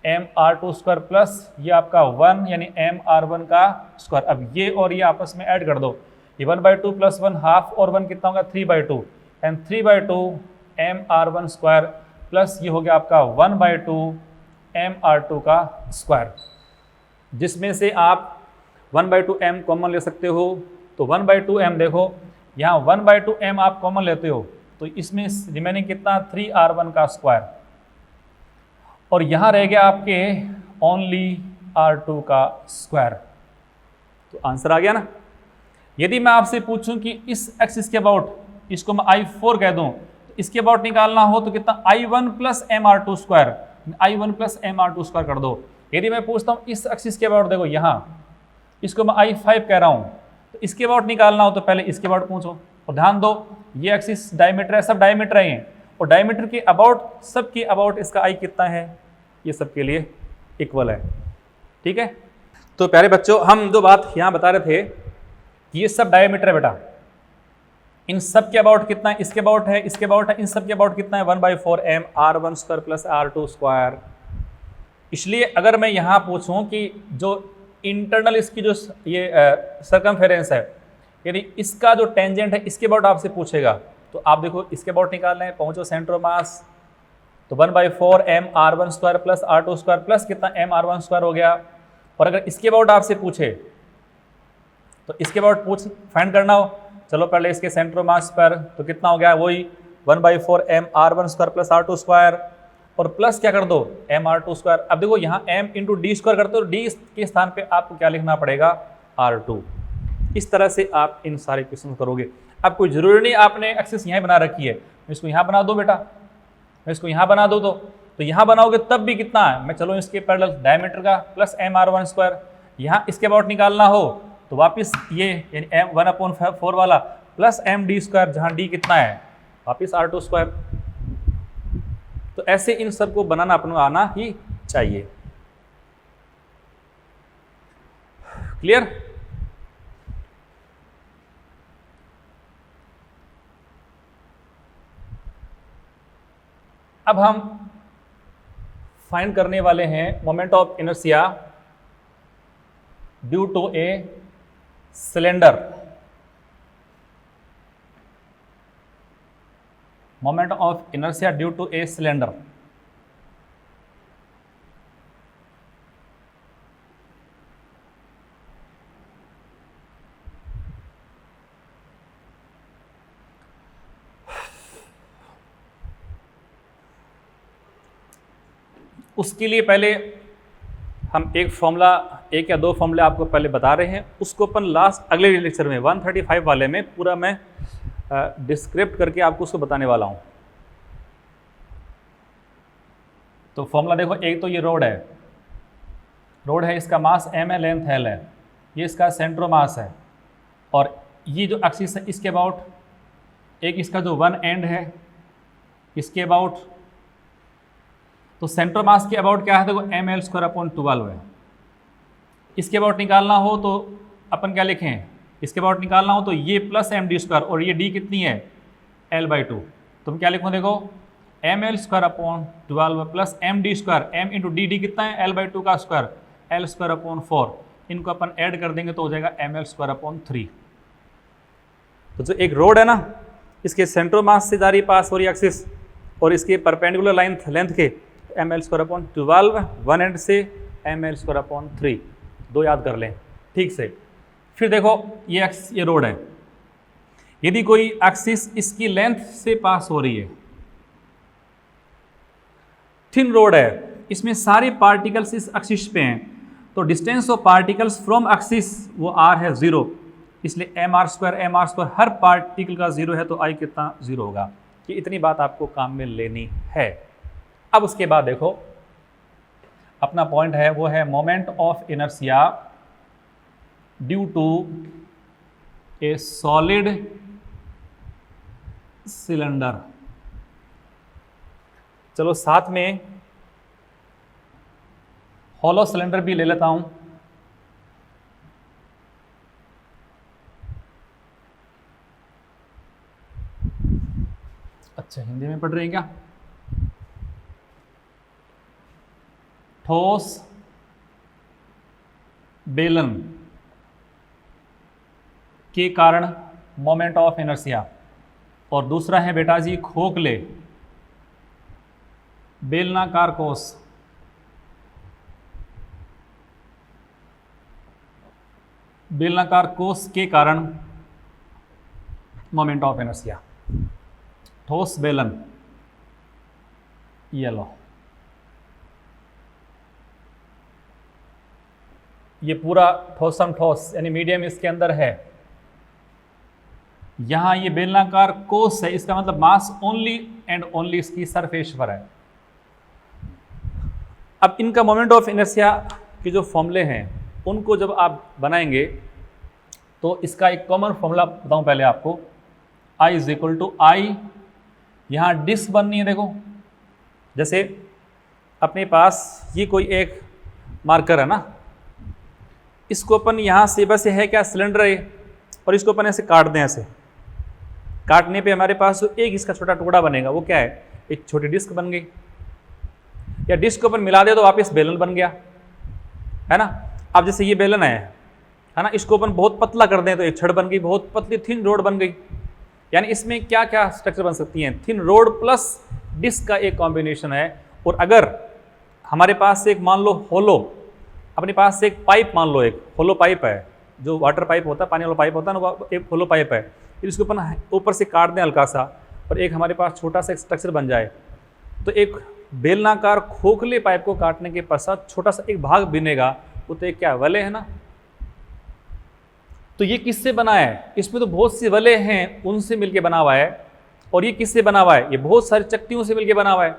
mr2² प्लस ये आपका 1 यानी mr1 का स्क्वायर। अब ये और ये आपस में ऐड कर दो, ये 1/2 प्लस 1 हाफ और 1 कितना होगा 3/2 एंड 3/2 mr1² प्लस ये हो गया आपका 1/2 mr2 का स्क्वायर, जिसमें से आप 1/2 m कॉमन ले सकते हो। तो 1/2 m देखो यहाँ 1/2 m आप कॉमन लेते हो तो इसमें रिमेनिंग कितना 3r1 का स्क्वायर, और यहाँ रह गया आपके ओनली r2 का स्क्वायर। तो आंसर आ गया ना। यदि मैं आपसे पूछूं कि इस एक्सिस के अबाउट इसको मैं I4 कह दूं, तो इसके अबाउट निकालना हो तो कितना I1 plus mr2², I1 plus mr2² कर दो। यदि मैं पूछता हूँ इस एक्सिस के अबाउट, देखो यहाँ इसको मैं I5 कह रहा हूँ, तो इसके अबाउट निकालना हो तो पहले इसके अबाउट पूछो। और ध्यान दो ये एक्सिस डायमीटर है, सब डायमीटर है, और डायमीटर के अबाउट सब के अबाउट इसका I कितना है, ये सब के लिए इक्वल है। ठीक है, तो प्यारे बच्चों हम जो बात यहाँ बता रहे थे कि ये सब डायमीटर है बेटा, इन सब के अबाउट कितना है, इसके अबाउट है, इसके अबाउट है, इन सब के अबाउट कितना है 1/4m r1² प्लस r2²। इसलिए अगर मैं यहाँ पूछूं कि जो इंटरनल इसकी जो ये सर्कमफेरेंस है, यदि इसका जो टेंजेंट है इसके अबाउट आपसे पूछेगा, तो आप देखो इसके अबाउट निकालना है, पहुंचो सेंटर ऑफ मास, तो 1/4m r1² plus r2² plus कितना mr1² हो गया। और अगर इसके अबाउट आपसे पूछे तो इसके अबाउट फाइंड करना हो, चलो पहले इसके सेंटर ऑफ मास पर, तो कितना हो गया वही 1/4m r1² प्लस r2² और प्लस क्या कर दो mr2²। अब देखो यहाँ m इंटू d² करते हो, d के स्थान पे आपको क्या लिखना पड़ेगा r2। इस तरह से आप इन सारे क्वेश्चन करोगे। अब कोई जरूरी नहीं आपने एक्सिस यहाँ बना रखी है, मैं इसको यहाँ बना दो बेटा, मैं इसको यहाँ बना दो, तो यहाँ बनाओगे तब भी कितना है, मैं चलो इसके पैरेलल डायमीटर का प्लस mr1²। यहाँ इसके अबाउट निकालना हो तो वापस ये यानी m1/4 वाला प्लस md², जहाँ d कितना है वापस r2²। तो ऐसे इन सब को बनाना अपना आना ही चाहिए। क्लियर। अब हम फाइंड करने वाले हैं moment of inertia due to a cylinder. Moment of inertia due to a cylinder. उसके लिए पहले हम एक फॉर्मूला, एक या दो फॉर्मूले आपको पहले बता रहे हैं, उसको अपन लास्ट अगले लेक्चर में 135 वाले में पूरा मैं डिस्क्रिप्ट करके आपको उसको बताने वाला हूं। तो फॉर्मूला देखो, एक तो ये रोड है, इसका मास m है, लेंथ l है, ये इसका सेंटर मास है, और ये जो एक्सिस है इसके अबाउट एक इसका जो वन एंड है इसके अबाउट, तो सेंटर मास के अबाउट क्या है, देखो ml²/12 है। इसके अबाउट निकालना हो तो अपन क्या लिखें, इसके अबाउट निकालना हो तो ये प्लस md² और ये d कितनी है l/2, तो हम क्या लिखूँ, देखो ml²/12 plus md², m into D कितना है l/2 का स्क्वायर, l²/4, इनको अपन ऐड कर देंगे तो हो जाएगा ml²/3। तो जो एक रोड है ना, इसके सेंटर मास से जा रही पास हो रही एक्सिस और इसके परपेंडिकुलर लेंथ के ml²/12, वन एंड से ml²/3, 2 याद कर लें ठीक से। फिर देखो ये रोड है, यदि कोई एक्सिस इसकी लेंथ से पास हो रही है, थिन रोड है, इसमें सारे पार्टिकल्स इस एक्सिस पे हैं, तो distance of particles from axis वो r है 0, इसलिए mr², हर पार्टिकल का 0 है तो I कितना 0 होगा। कि इतनी बात आपको काम में लेनी है। अब उसके बाद देखो अपना पॉइंट है वो है moment of inertia due to a solid cylinder. चलो साथ में हॉलो सिलेंडर भी ले लेता हूं। अच्छा हिंदी में पढ़ रहे हैं क्या? ठोस बेलन के कारण मोमेंट ऑफ इनर्शिया, और दूसरा है बेटा जी खोखले बेलनाकार कोस के कारण मोमेंट ऑफ इनर्शिया। ठोस बेलन ये लो, ये पूरा ठोसम ठोस यानी मीडियम इसके अंदर है, यहां ये बेलनाकार कोस है, इसका मतलब मास ओनली एंड ओनली इसकी सरफेस पर है। अब इनका मोमेंट ऑफ इनर्शिया के जो फॉर्मूले हैं उनको जब आप बनाएंगे तो इसका एक कॉमन फॉर्मूला बताऊं पहले आपको, I = I, यहाँ डिस्क बननी है। देखो जैसे अपने पास ये कोई एक मार्कर है ना, इसको अपन यहाँ से बस है क्या सिलेंडर है, और इसको अपन ऐसे काट दें, ऐसे काटने पे हमारे पास एक इसका छोटा टुकड़ा बनेगा, वो क्या है, एक छोटी डिस्क बन गई। या डिस्क को अपन मिला दे तो वापस बेलन बन गया, है ना। अब जैसे ये बेलन है ना, इसको अपन बहुत पतला कर दें तो एक छड़ बन गई, बहुत पतली थिन रोड बन गई। यानी इसमें क्या क्या स्ट्रक्चर बन सकती हैं, थिन रोड प्लस डिस्क का एक कॉम्बिनेशन है। और अगर हमारे पास एक मान लो होलो, अपने पास एक पाइप मान लो, एक होलो पाइप है, जो वाटर पाइप होता है, पानी वाला पाइप होता है ना, वो एक होलो पाइप है, फिर इसको अपन ऊपर से काट दें हल्का सा, और एक हमारे पास छोटा सा एक स्ट्रक्चर बन जाए, तो एक बेलनाकार खोखले पाइप को काटने के पश्चात छोटा सा एक भाग बनेगा, वो तो एक क्या वलय है ना। तो ये किससे बना है, इसमें तो बहुत सी वलय हैं, उनसे मिलके बना हुआ है। और ये किससे बना हुआ है, ये बहुत सारी चक्तियों से मिलके बना हुआ है।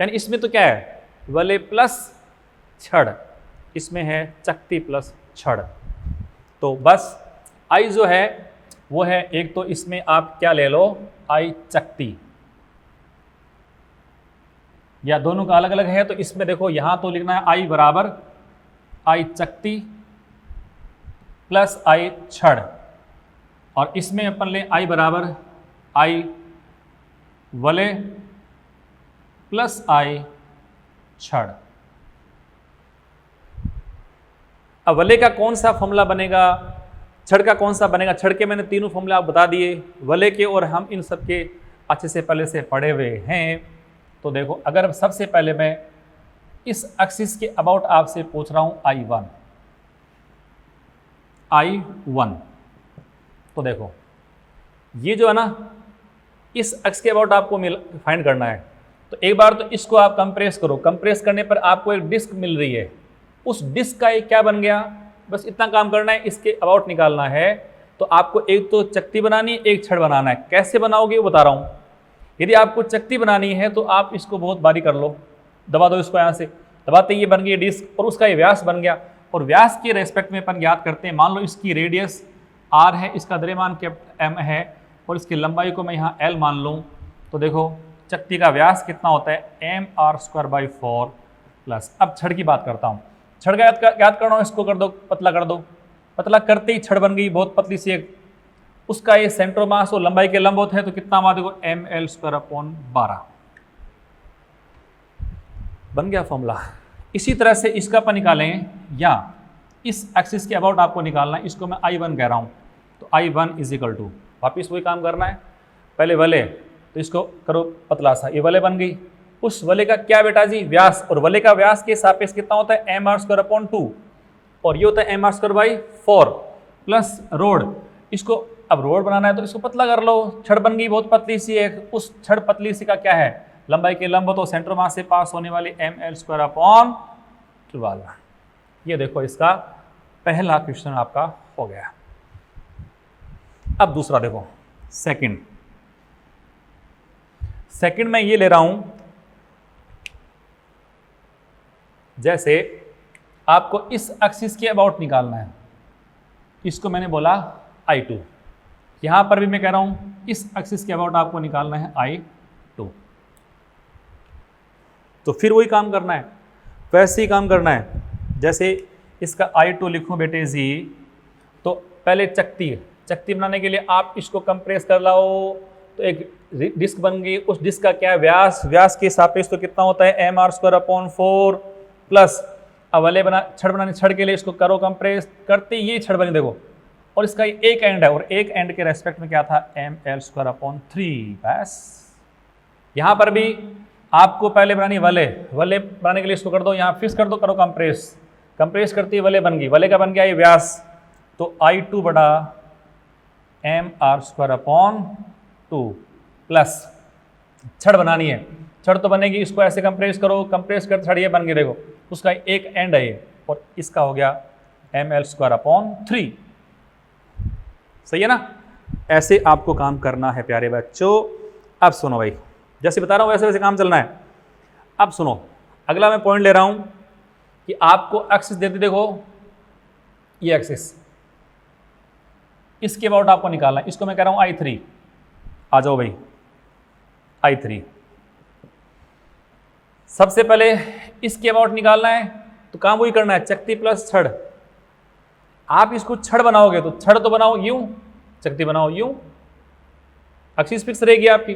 यानी इसमें तो क्या है, वलय प्लस छड़, इसमें है चक्ति प्लस छड़। तो बस आई जो है वो है, एक तो इसमें आप क्या ले लो, आई चक्ति, या दोनों का अलग अलग है। तो इसमें देखो यहां तो लिखना है आई बराबर आई चक्ति प्लस आई छड़, और इसमें अपन ले आई बराबर आई वलय प्लस आई छड़। अब वलय का कौन सा फॉर्मूला बनेगा, छड़ का कौन सा बनेगा। छड़ के मैंने तीनों फॉर्मूला आप बता दिए, वलय के और हम इन सब के अच्छे से पहले से पढ़े हुए हैं। तो देखो अगर सबसे पहले मैं इस एक्सिस के अबाउट आपसे पूछ रहा हूं I1, तो देखो ये जो है ना, इस एक्स के अबाउट आपको फाइंड करना है। तो एक बार तो इसको आप कंप्रेस करो, कंप्रेस करने पर आपको एक डिस्क मिल रही है, उस डिस्क का एक क्या बन गया, बस इतना काम करना है, इसके अबाउट निकालना है। तो आपको एक तो चक्ति बनानी है, एक छड़ बनाना है। कैसे बनाओगे वो बता रहा हूँ। यदि आपको चक्ति बनानी है तो आप इसको बहुत बारीक कर लो, दबा दो इसको, यहाँ से दबाते ये बन गई डिस्क, और उसका ये व्यास बन गया। और व्यास के रेस्पेक्ट में अपन याद करते हैं, मान लो इसकी रेडियस r है, इसका द्रव्यमान m है, और इसकी लंबाई को मैं यहाँ l मान लूँ। तो देखो चक्ति का व्यास कितना होता है, mr²/4 प्लस। अब छड़ की बात करता हूँ। छड़ का याद करना हो, इसको कर दो पतला कर दो, पतला करते ही छड़ बन गई बहुत पतली सी एक। उसका ये सेंटर मास और लंबाई के लंबवत है, तो कितना हुआ देखो ml²/12 बन गया फॉर्मूला। इसी तरह से इसका अपन निकालें, या इस एक्सिस के अबाउट आपको निकालना है, इसको मैं I1 कह रहा हूँ। तो I1 = वापिस वही काम करना है, पहले वलय, तो इसको करो पतला सा, ये वलय बन गई, उस वलय का क्या बेटा जी, व्यास, और वलय का व्यास के सापेक्ष कितना होता है, एम आर स्क्वायर अपॉन 2, और ये होता है M R square by 4 plus rod. इसको अब रोड बनाना है तो इसको पतला कर लो, छड़ बन गई बहुत पतली सी है, उस छड़ पतली सी का क्या है, लंबाई के लंब, तो सेंटर मास से पास होने वाली एम एल स्क्वायर अपॉन 12। ये देखो इसका पहला क्वेश्चन आपका हो गया। अब दूसरा देखो, सेकंड में ये ले रहा हूं, जैसे आपको इस एक्सिस के अबाउट निकालना है, इसको मैंने बोला I2, यहां पर भी मैं कह रहा हूं इस एक्सिस के अबाउट आपको निकालना है I2। तो फिर वही काम करना है, वैसे ही काम करना है। जैसे इसका I2 लिखूं बेटे जी, तो पहले चकती बनाने के लिए आप इसको कंप्रेस कर लाओ, तो एक डिस्क बन गई, उस डिस्क का क्या है, व्यास के सापेक्ष तो कितना होता है, M R square upon 4 plus अवले छड़ के लिए इसको करो कंप्रेस, करते ये छड़ बनी देखो, और इसका एक एंड है, और एक एंड के रेस्पेक्ट में क्या था, एम एल स्क्वायर अपॉन 3। बस यहां पर भी आपको पहले बनानी वले बनाने के लिए इसको कर दो, यहाँ फिक्स कर दो, करो कंप्रेस करती है वले बन गई, वले का बन गया ये व्यास, तो I2 बड़ा M R square upon 2 plus छड़ बनानी है, छड़ तो बनेगी, इसको ऐसे कंप्रेस करो, कंप्रेस करते छड़ ये बन गई देखो, उसका एक एंड है ये, और इसका हो गया एम एल स्क्वायर अपॉन 3। सही है ना, ऐसे आपको काम करना है प्यारे बच्चों। अब सुनो भाई, जैसे बता रहा हूं वैसे वैसे काम चलना है। अब सुनो, अगला मैं पॉइंट ले रहा हूं कि आपको एक्सिस देती, देखो ये एक्सिस, इसके अबाउट आपको निकालना है, इसको मैं कह रहा हूं I3। आ जाओ भाई, I3 सबसे पहले इसके अबाउट निकालना है, तो काम वही करना है, चकती प्लस छड़। आप इसको छड़ बनाओगे तो छड़ तो बनाओ यूं, चकती बनाओ यूं, एक्सिस फिक्स रहेगी आपकी,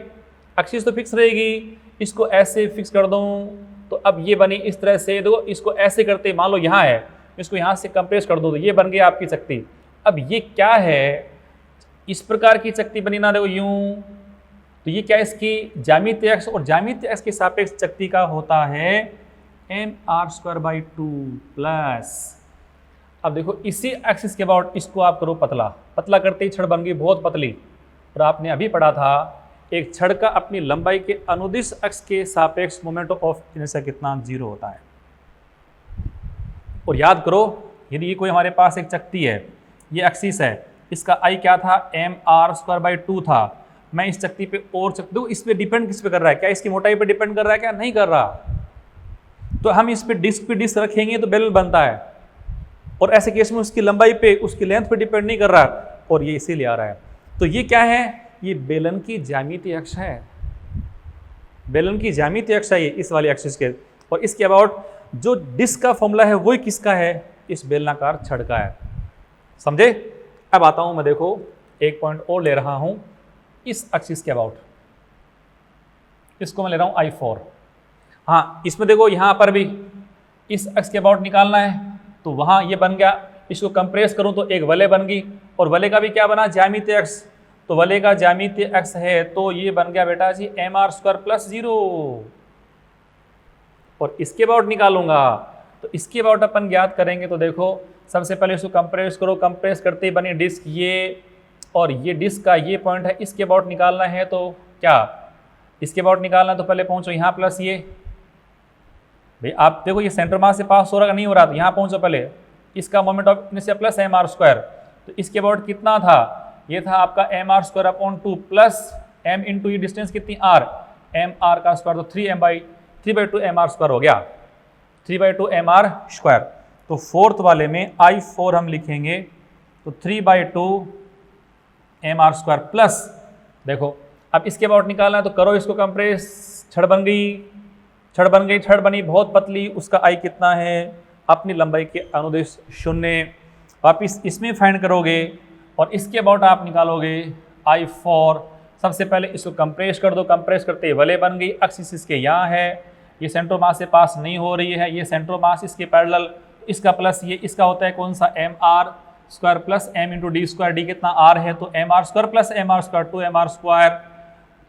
एक्सिस तो फिक्स रहेगी, इसको ऐसे फिक्स कर दूं, तो अब ये बनी इस तरह से, देखो इसको ऐसे करते, मान लो यहाँ है, इसको यहाँ से कंप्रेस कर दो, तो ये बन गई आपकी चकती। अब ये क्या है, इस प्रकार की चकती बनी ना, देखो यूं, तो ये क्या है, इसकी ज्यामितीय अक्ष, और ज्यामितीय अक्ष के सापेक्ष चकती का होता है M R square by 2 plus. अब देखो इसी एक्सिस के अबाउट इसको आप करो पतला करते ही छड़ बन गई बहुत पतली, और आपने अभी पढ़ा था एक छड़ का अपनी लंबाई के अनुदिश अक्ष के सापेक्ष मोमेंट ऑफ इनर्शिया कितना, 0 होता है। और याद करो, यदि ये कोई हमारे पास एक चकती है, ये एक्सिस है, इसका I क्या था, एम आर स्क्वायर बाई 2 था, मैं इस चकती पे और चकती, इस पे डिपेंड किस पे कर रहा है, क्या इसकी मोटाई पे डिपेंड कर रहा है, क्या नहीं कर रहा, तो हम इस पे डिस्क रखेंगे तो बेलन बनता है, और ऐसे केस में उसकी लंबाई पे, उसकी लेंथ पे डिपेंड नहीं कर रहा, और ये इसीलिए आ रहा है। तो ये क्या है, ये बेलन की ज्यामितीय अक्ष है, बेलन की ज्यामितीय अक्ष है ये, इस वाली एक्सिस के, और इसके अबाउट जो डिस्क का फॉर्मूला है वही किसका है, इस बेलनाकार छड़ का है। समझे। अब आता हूं मैं, देखो एक पॉइंट और ले रहा हूं इस एक्सिस के अबाउट, इसको मैं ले रहा हूं I4। हाँ, इसमें देखो यहां पर भी इस एक्स के अबाउट निकालना है, तो वहां ये बन गया, इसको कंप्रेस करूं तो एक वलय बन गई, और वलय का भी क्या बना, ज्यामितीय अक्ष, तो वलय का ज्यामितीय अक्ष है, तो ये बन गया बेटा जी एम आर स्क्वायर प्लस 0। और इसके अबाउट निकालूंगा, तो इसके अबाउट अपन ज्ञात करेंगे, तो देखो सबसे पहले इसको कंप्रेस करो, कंप्रेस करते ही बनी डिस्क ये, और ये डिस्क का ये पॉइंट है, इसके अबाउट निकालना है, तो क्या इसके अबाउट निकालना, तो पहले पहुंचो यहाँ प्लस ये, भाई आप देखो ये सेंटर मास से पास हो रहा नहीं हो रहा, तो यहाँ पहुंचो पहले, इसका moment of inertia plus M R square, तो इसके अबाउट कितना था, ये था आपका M R square upon 2 plus M into ये डिस्टेंस कितनी आर, एम आर का स्क्वायर, तो 3/2 एम आर स्क्वायर हो गया, 3/2 एम आर स्क्वायर। तो फोर्थ वाले में I4 हम लिखेंगे, तो 3/2 एम आर स्क्वायर प्लस, देखो अब इसके अबाउट निकालना है, तो करो इसको कंप्रेस, छड़ बन गई, छड़ बनी बहुत पतली, उसका I कितना है, अपनी लंबाई के अनुदिश 0, वापिस इसमें फाइंड करोगे, और इसके अबाउट आप निकालोगे I4। सबसे पहले इसको कंप्रेस कर दो, कंप्रेस करते वलय बन गई, एक्सिस इसके यहाँ है, ये सेंट्रो मास से पास नहीं हो रही है, ये सेंट्रो मास इसके पैरेलल, इसका प्लस ये, इसका होता है कौन सा, M R square plus M into D square, D कितना आर है, तो M R square plus M R square 2 M R square.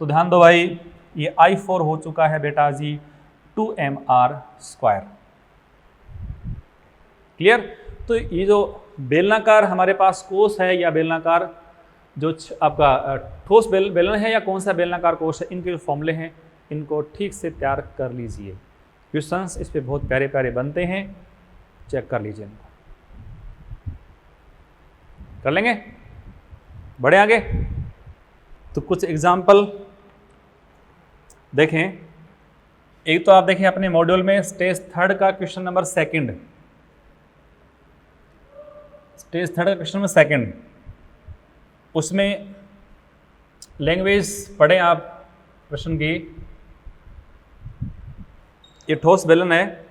तो ध्यान दो भाई, ये I4 हो चुका है बेटा जी 2mr²। क्लियर? तो ये जो बेलनाकार हमारे पास कोष है या बेलनाकार जो आपका ठोस बेलन है या कौन सा बेलनाकार कोष है, इनके जो फॉर्मूले हैं इनको ठीक से तैयार कर लीजिए। क्वेश्चंस इस पे बहुत प्यारे प्यारे बनते हैं, चेक कर लीजिए इनको। कर लेंगे? बढ़े आगे? तो कुछ एग्जाम्पल देखें। एक तो आप देखें अपने मॉड्यूल में स्टेज 3 का क्वेश्चन नंबर 2, स्टेज 3 का क्वेश्चन नंबर 2, उसमें लैंग्वेज पढ़ें आप प्रश्न की। ये ठोस बेलन है,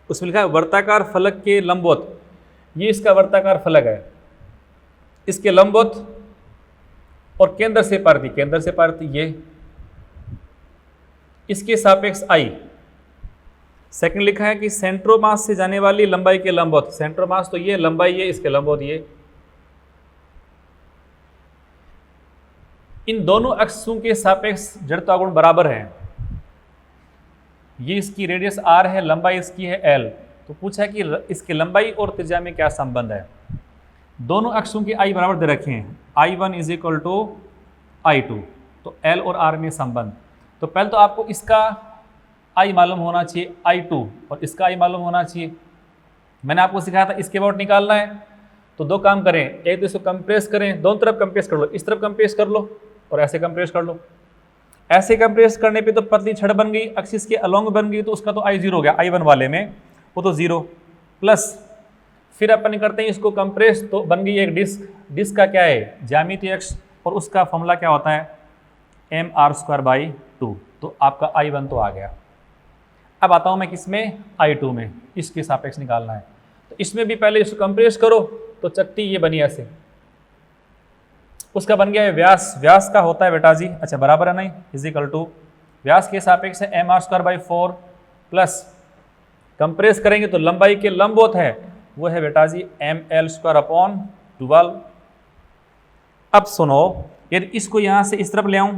उसमें लिखा है वर्ताकार फलक के लंबवत। ये इसका वर्ताकार फलक है, इसके लंबवत और केंद्र से पारती ये, इसके सापेक्ष आई। सेकंड लिखा है कि सेंट्रोमास से जाने वाली लंबाई के लंबवत। सेंट्रोमास तो ये लंबाई है, इसके लंबवत ये। इन दोनों अक्षों के सापेक्ष जड़त्व गुण बराबर हैं। ये इसकी रेडियस r है, लंबाई इसकी है l। तो पूछा है कि इसकी लंबाई और त्रिज्या में क्या संबंध है। दोनों अक्षों के i बराबर दे रखे हैं, I1 is equal to I2। तो l और r में संबंध। तो पहले तो आपको इसका i मालूम होना चाहिए I2 और इसका i मालूम होना चाहिए। मैंने आपको सिखाया था इसके अबाउट निकालना है। तो दो काम करें, एक तो इसको कंप्रेस करें, दोनों तरफ कंप्रेस कर लो, इस तरफ कंप्रेस कर लो और ऐसे कंप्रेस कर लो। ऐसे कंप्रेस करने पे तो पतली छड़ बन गई, एक्सिस के अलोंग बन गई, तो उसका तो I0 हो गया। I1 वाले में वो तो 0 प्लस, फिर अपन करते हैं इसको कंप्रेस, तो बन गई एक डिस्क। डिस्क का क्या है, ज्यामितीय अक्ष, और उसका फॉर्मूला क्या होता है mr²/2। तो आपका I1 तो आ गया। अब आता हूँ मैं किसमें, I2 में, इसके सापेक्ष निकालना है। तो इसमें भी पहले इसको कंप्रेस करो, तो चट्टी ये बनी ऐसे, उसका बन गया है व्यास। व्यास का होता है बेटा जी, अच्छा बराबर है नहीं, इज इक्वल टू व्यास के सापेक्ष है mr²/4 प्लस कंप्रेस करेंगे तो लंबाई के लंबवत है, वो है बेटा जी ml²/12। अब सुनो, यदि इसको यहाँ से इस तरफ ले आऊँ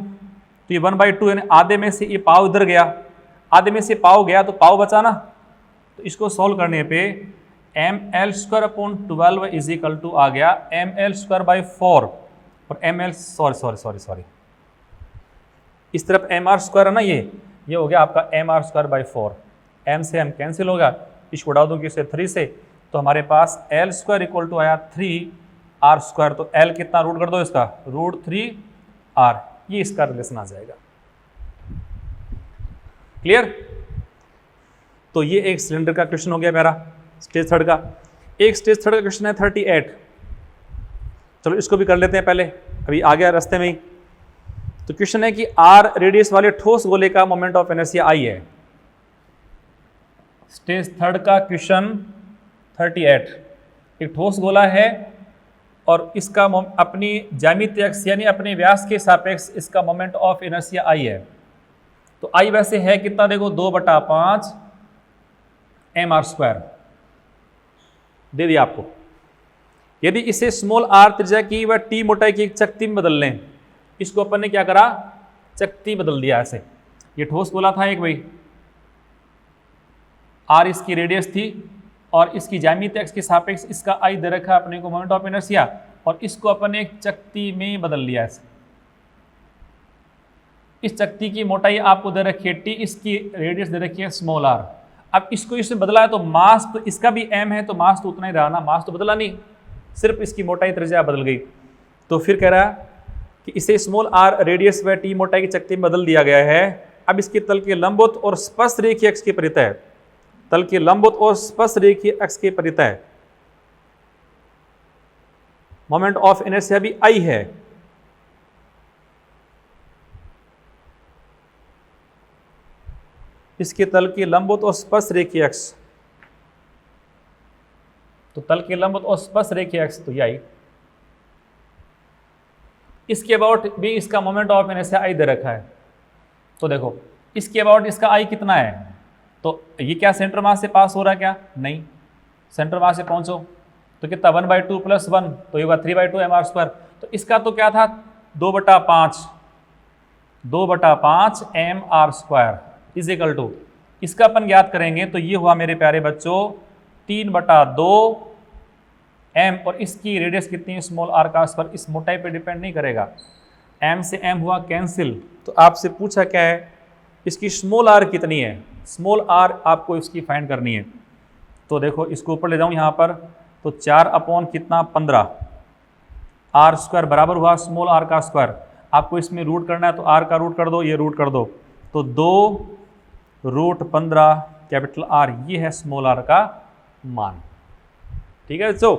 तो ये 1/2 यानी आधे में से ये पाव इधर गया, आधे में से पाव गया तो पाव बचा ना। तो इसको सॉल्व करने पे ml²/12 इज इक्वल टू आ गया ml²/4 और ml सॉरी इस तरफ mr² है ना, ये हो गया आपका mr²/4। m से m कैंसिल होगा, इसको उड़ा दूंगी इसे 3 से, तो हमारे पास l² इक्वल टू आया 3r²। तो l कितना रूट कर दो इसका, √3r, ये इसका रिलेशन आ जाएगा। क्लियर? तो ये एक सिलेंडर का क्वेश्चन हो गया मेरा स्टेज 3 का। एक स्टेज 3 का क्वेश्चन है 38। चलो इसको भी कर लेते हैं पहले, अभी आ गया रास्ते में ही। तो क्वेश्चन है कि r रेडियस वाले ठोस गोले का मोमेंट ऑफ इनर्शिया I है। स्टेज 3 का क्वेश्चन 38, एक ठोस गोला है और इसका अपनी ज्यामितीय अक्ष यानी अपने व्यास के सापेक्ष इसका मोमेंट ऑफ इनर्शिया I है। तो I वैसे है कितना, देखो 2/5 mr² दे दिया आपको। यदि इसे स्मॉल r त्रिज्या की व t मोटाई की एक चकती में बदल लें, इसको अपन ने क्या करा, चकती बदल दिया ऐसे। ये ठोस गोला था एक भाई, r इसकी रेडियस थी और इसकी ज्यामितीय अक्ष के सापेक्ष इसका I दे रखा अपने को मोमेंट ऑफ इनर्शिया, और इसको अपन ने एक चकती में बदल लिया ऐसे। इस चकती की मोटाई आपको दे रखी है t, इसकी रेडियस दे रखी है स्मॉल r। अब इसको इसमें बदला है तो मास तो इसका भी m है, तो मास तो उतना ही रहा ना, मास तो बदला नहीं, सिर्फ इसकी मोटाई त्रिज्या बदल गई। तो फिर कह रहा है कि इसे स्मॉल r रेडियस व t मोटाई की चकती में बदल दिया गया है। अब इसके तल के लंबवत और स्पर्श रेखीय अक्ष के परितः, तल के लंबवत और स्पर्श रेखीय अक्ष के परितः मोमेंट ऑफ इनर्शिया भी I है। इसके तल के लंबवत और स्पर्श रेखीय अक्ष, तो तल के लंबवत और स्पर्श रेखीय अक्ष तो यही। इसके अबाउट भी इसका मोमेंट ऑफ इनर्शिया I दे रखा है। तो देखो इसके अबाउट इसका I कितना है, तो ये क्या सेंटर मास से पास हो रहा है क्या, नहीं, सेंटर मास से पहुंचो तो कितना 1/2 + 1, तो ये होगा 3/2 mr²। तो इसका तो क्या था 2/5, 2/5 mr² इज इक्वल टू, इसका अपन ज्ञात करेंगे तो ये हुआ मेरे प्यारे बच्चों 3/2 m, और इसकी रेडियस कितनी है स्मॉल r का, पर इस मोटाई पे डिपेंड नहीं करेगा। m से m हुआ कैंसिल, तो आपसे पूछा क्या है इसकी स्मॉल r कितनी है, स्मॉल r आपको इसकी फाइंड करनी है। तो देखो इसको ऊपर ले जाऊं यहाँ पर, तो 4/15 r² बराबर हुआ स्मॉल r का स्क्वायर। आपको इसमें रूट करना है तो r का रूट कर दो, ये रूट कर दो, तो 2√15 कैपिटल R, ये है स्मॉल r का मान। ठीक है बच्चों।